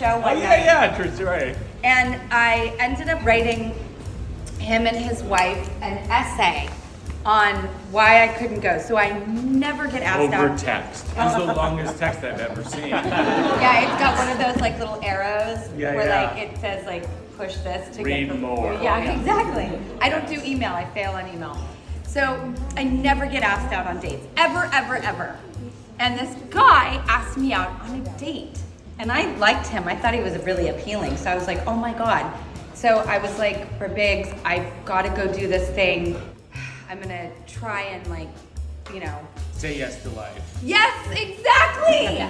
Show one night. Yeah, true story. And I ended up writing him and his wife an essay on why I couldn't go. So I never get asked out. Over text. This is the longest text I've ever seen. Yeah, it's got one of those like little arrows where yeah. like it says like push this to Read get the more. Yeah, exactly. I don't do email. I fail on email. So I never get asked out on dates. Ever, ever, ever. And this guy asked me out on a date. And I liked him. I thought he was really appealing. So I was like, oh my God. So I was like, for Biggs, I've got to go do this thing. I'm going to try and like, you know. Say yes to life. Yes, exactly.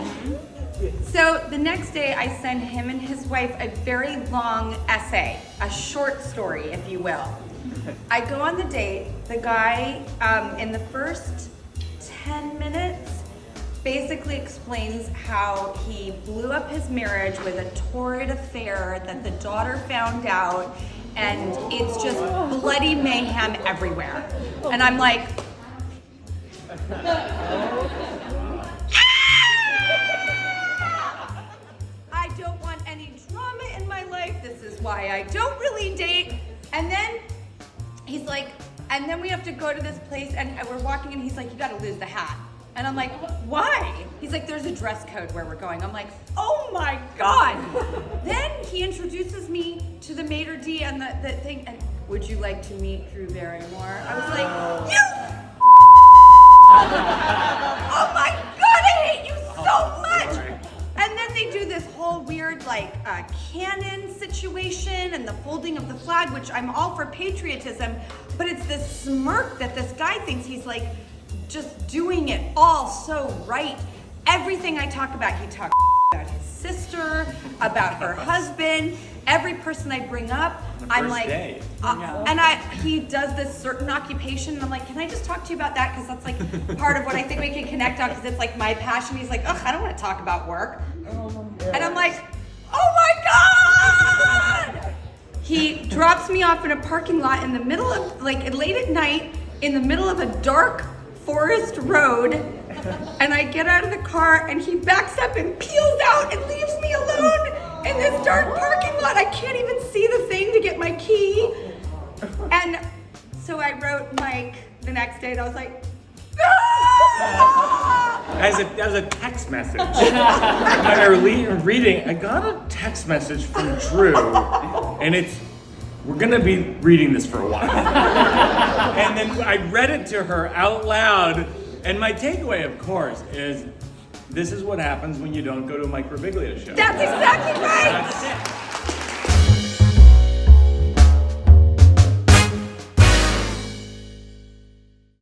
So the next day I send him and his wife a very long essay, a short story, if you will. I go on the date. The guy, in the first 10 minutes, basically explains how he blew up his marriage with a torrid affair that the daughter found out, and it's just bloody mayhem everywhere. And I'm like, I don't want any drama in my life. This is why I don't really date. And then he's like, and then we have to go to this place, and we're walking, and he's like, you gotta lose the hat. And I'm like, why? He's like, there's a dress code where we're going. I'm like, oh my God. Then he introduces me to the maitre d' and the thing, and would you like to meet Drew Barrymore? I was like, you oh my God, I hate you so much. And then they do this whole weird like canon situation and the folding of the flag, which I'm all for patriotism, but it's this smirk that this guy thinks he's like just doing it all so right. Everything I talk about, he talks about his sister, about her husband, every person I bring up, I'm like, and he does this certain occupation, and I'm like, can I just talk to you about that? Because that's like part of what I think we can connect on, because it's like my passion. He's like, ugh, I don't want to talk about work. And I'm like, oh my God! He drops me off in a parking lot in the middle of, like late at night, in the middle of a dark forest road, and I get out of the car and he backs up and peels out and leaves me alone in this dark parking lot. I can't even see the thing to get my key. And so I wrote Mike the next day, and I was like, ah! As a text message. When I was reading, I got a text message from Drew, and we're gonna be reading this for a while. And then I read it to her out loud, and my takeaway, of course, is this is what happens when you don't go to a Mike Birbiglia show. That's exactly right. That's it.